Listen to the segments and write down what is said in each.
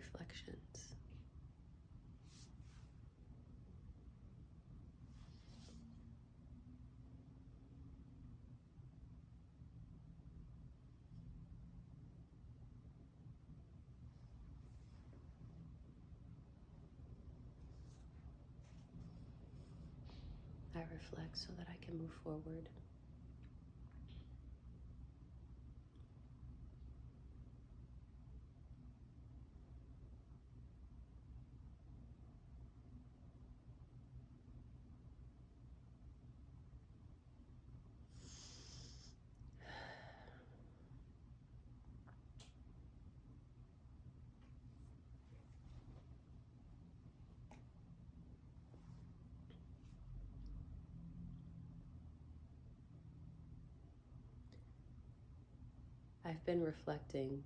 reflections. I reflect so that I can move forward. I've been reflecting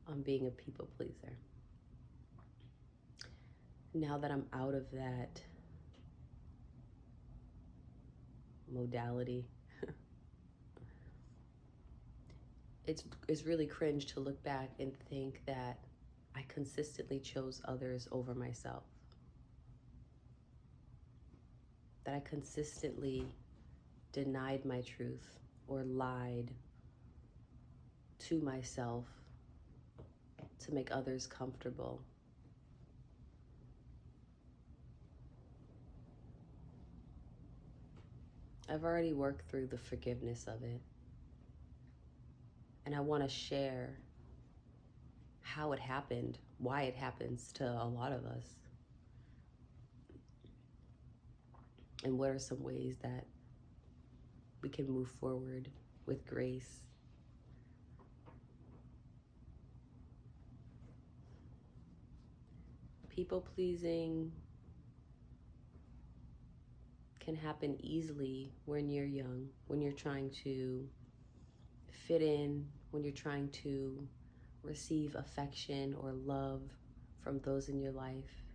on being a people pleaser. Now that I'm out of that modality, it's really cringe to look back and think that I consistently chose others over myself. That I consistently denied my truth or lied to myself to make others comfortable. I've already worked through the forgiveness of it. And I want to share how it happened, why it happens to a lot of us, and what are some ways that we can move forward with grace. People pleasing can happen easily when you're young, when you're trying to fit in, when you're trying to receive affection or love from those in your life,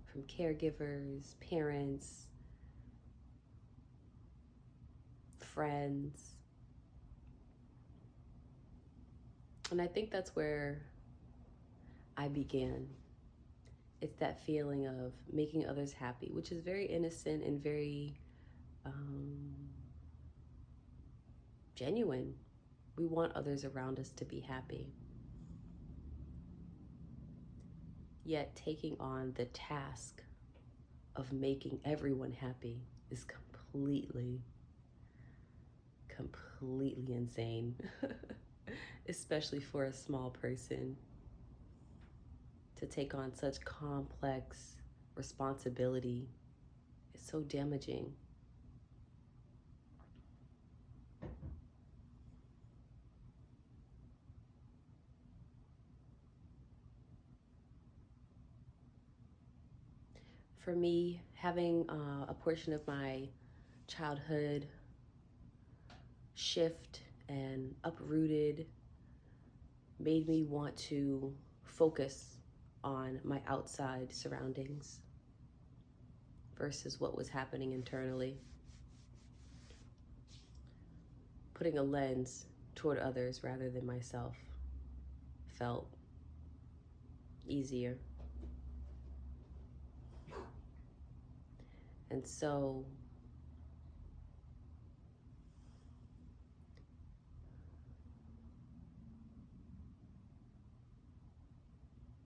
from caregivers, parents, friends. And I think that's where I began. It's that feeling of making others happy, which is very innocent and very genuine. We want others around us to be happy. Yet taking on the task of making everyone happy is completely insane, especially for a small person. To take on such complex responsibility is so damaging. For me, having a portion of my childhood shift and uprooted made me want to focus on my outside surroundings versus what was happening internally. Putting a lens toward others rather than myself felt easier. And so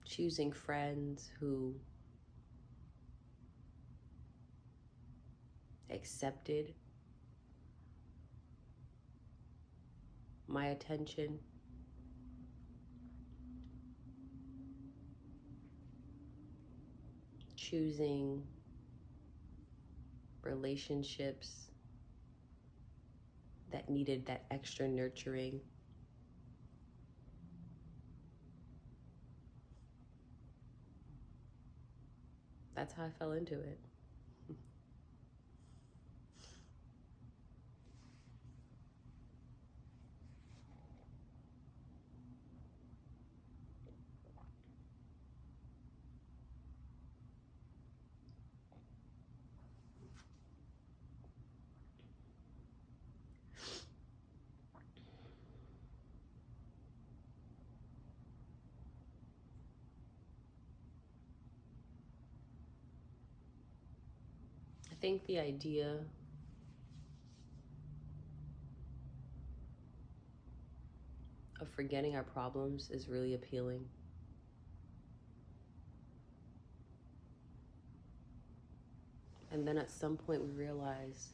choosing friends who accepted my attention, choosing relationships that needed that extra nurturing. That's how I fell into it. think the idea of forgetting our problems is really appealing. And then at some point we realize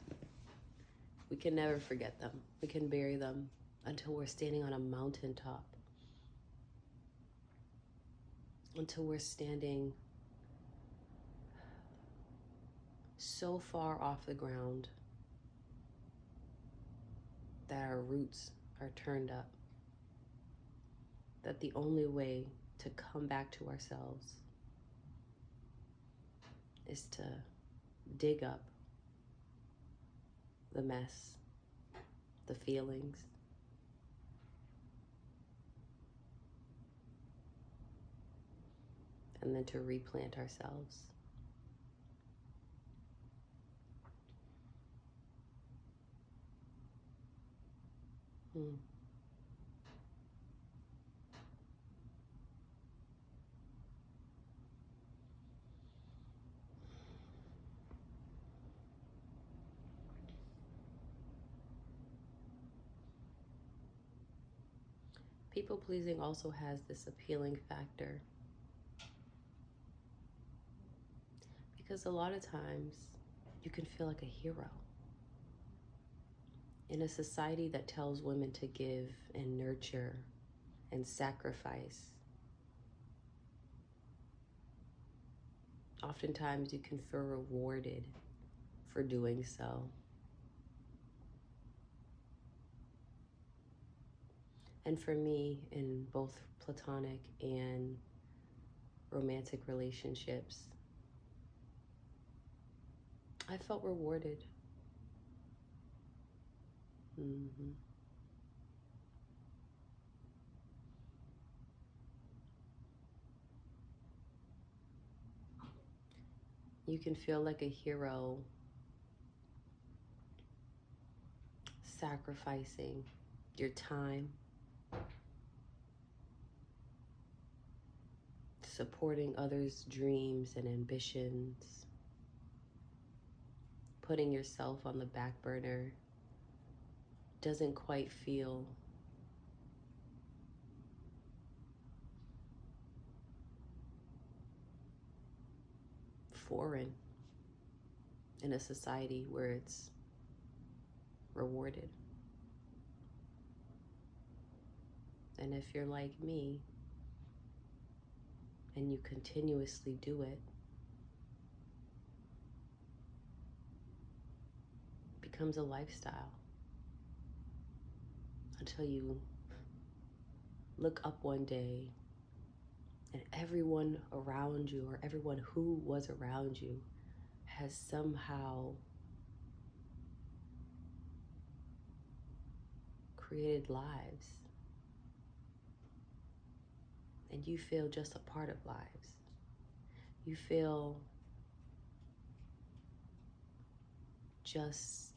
we can never forget them. We can bury them until we're standing on a mountaintop. Until we're standing so far off the ground that our roots are turned up. That the only way to come back to ourselves is to dig up the mess, the feelings, and then to replant ourselves. People pleasing also has this appealing factor, because a lot of times you can feel like a hero in a society that tells women to give and nurture and sacrifice. Oftentimes you can feel rewarded for doing so. And for me, in both platonic and romantic relationships, I felt rewarded. You can feel like a hero sacrificing your time, supporting others' dreams and ambitions, putting yourself on the back burner doesn't quite feel foreign in a society where it's rewarded. And if you're like me and you continuously do it, it becomes a lifestyle until you look up one day and everyone around you, or everyone who was around you, has somehow created lives, and you feel just a part of lives. You feel just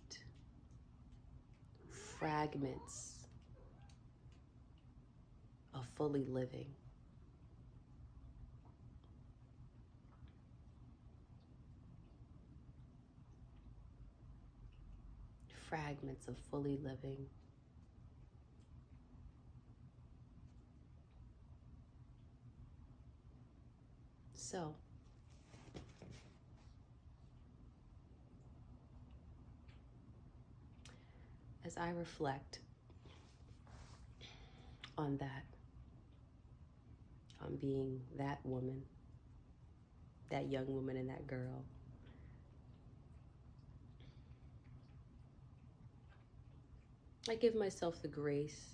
fragments of fully living. Fragments of fully living. So, as I reflect on that, on being that woman, that young woman and that girl, I give myself the grace.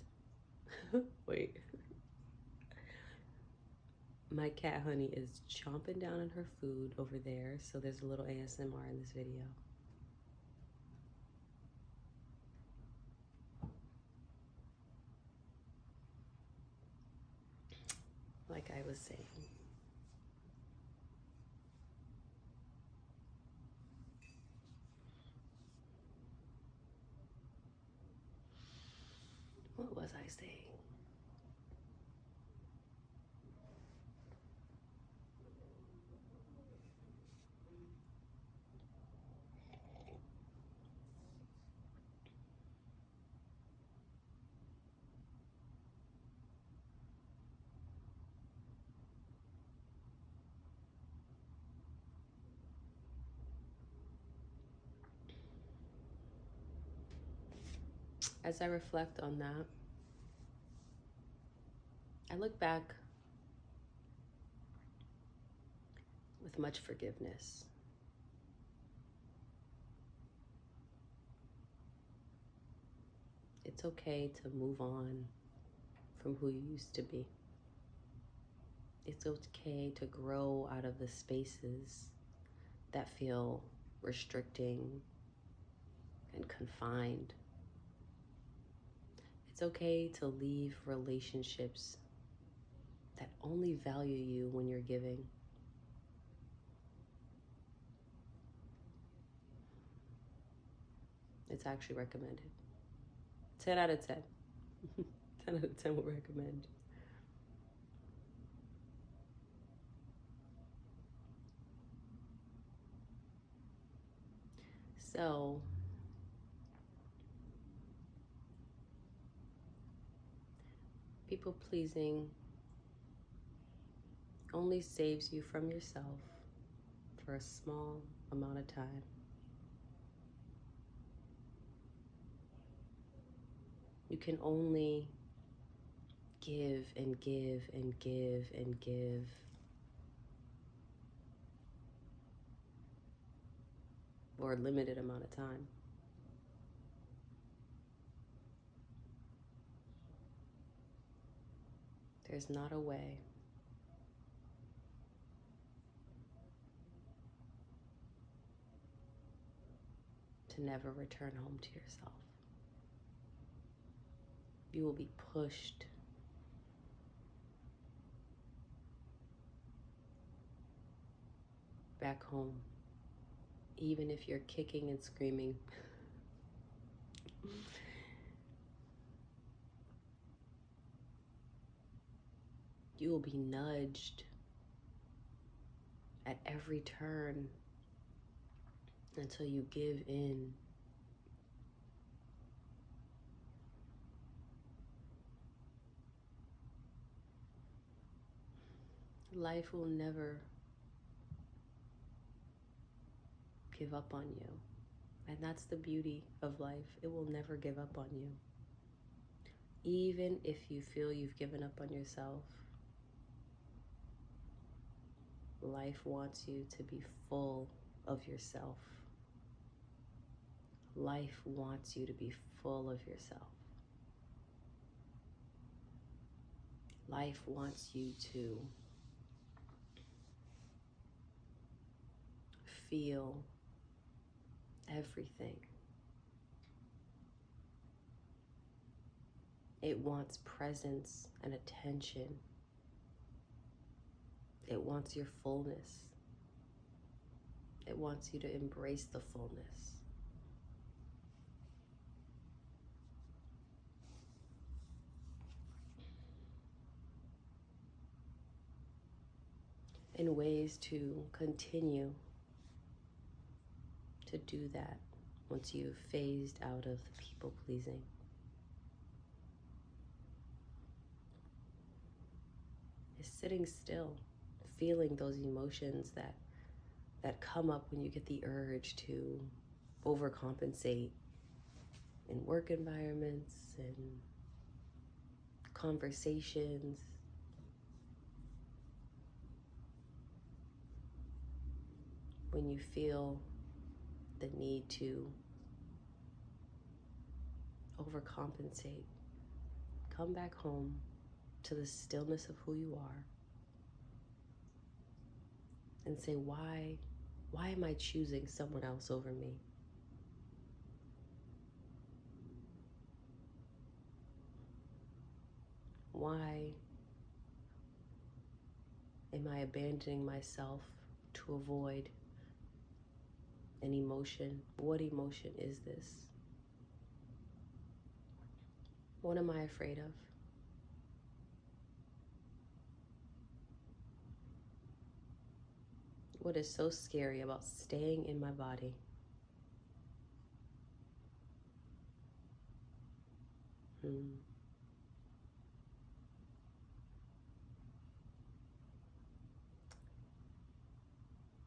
Wait. My cat Honey is chomping down on her food over there, so there's a little ASMR in this video. Like I was saying, what was I saying? As I reflect on that, I look back with much forgiveness. It's okay to move on from who you used to be. It's okay to grow out of the spaces that feel restricting and confined. It's okay to leave relationships that only value you when you're giving. It's actually recommended. 10 out of 10. 10 out of 10 will recommend. So, people pleasing only saves you from yourself for a small amount of time. You can only give and give and give and give for a limited amount of time. There's not a way to never return home to yourself. You will be pushed back home, even if you're kicking and screaming. You will be nudged at every turn until you give in. Life will never give up on you. And that's the beauty of life. It will never give up on you. Even if you feel you've given up on yourself, life wants you to be full of yourself. Life wants you to be full of yourself. Life wants you to feel everything. It wants presence and attention. It wants your fullness. It wants you to embrace the fullness. In ways to continue to do that once you've phased out of the people pleasing. Is sitting still, feeling those emotions that come up when you get the urge to overcompensate in work environments and conversations. When you feel the need to overcompensate, come back home to the stillness of who you are and say, why am I choosing someone else over me? Why am I abandoning myself to avoid an emotion? What emotion is this? What am I afraid of? What is so scary about staying in my body?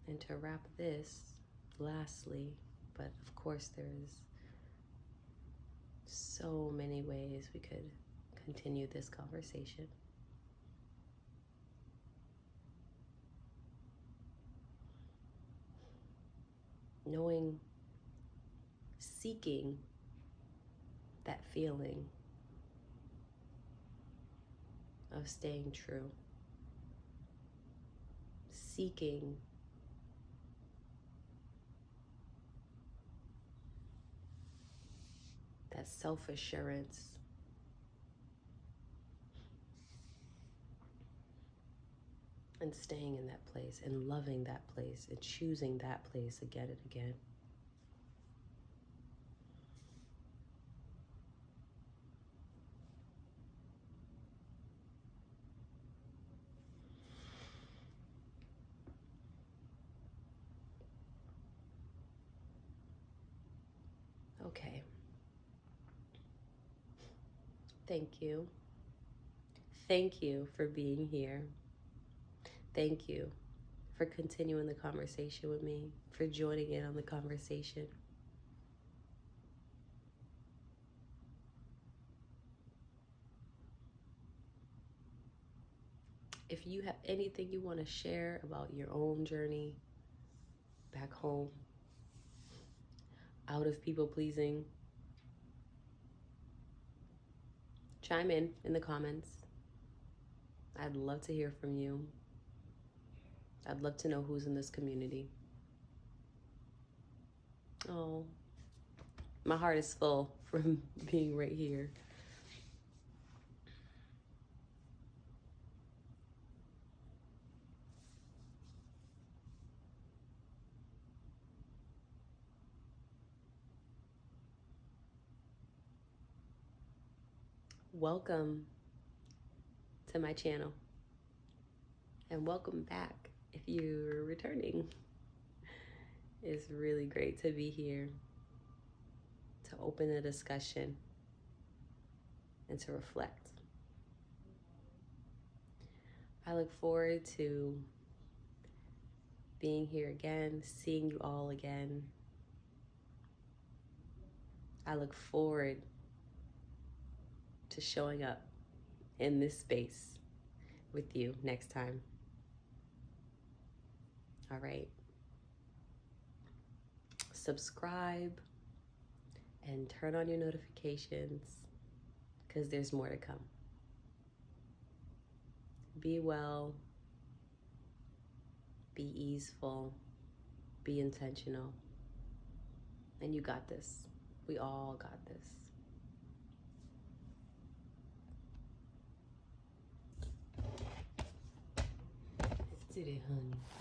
And to wrap this, lastly, but of course there is So many ways we could continue this conversation. Knowing, seeking that feeling of staying true, seeking that self-assurance, and staying in that place and loving that place and choosing that place again and again. Okay. Thank you. Thank you for being here. Thank you for continuing the conversation with me, for joining in on the conversation. If you have anything you want to share about your own journey back home, out of people pleasing, chime in the comments. I'd love to hear from you. I'd love to know who's in this community. Oh, my heart is full from being right here. Welcome to my channel, and welcome back if you're returning. It's really great to be here, to open a discussion and to reflect. I look forward to being here again, seeing you all again. I look forward to showing up in this space with you next time. All right. Subscribe and turn on your notifications, because there's more to come. Be well, be easeful, be intentional, and you got this. We all got this. Let's do it, honey.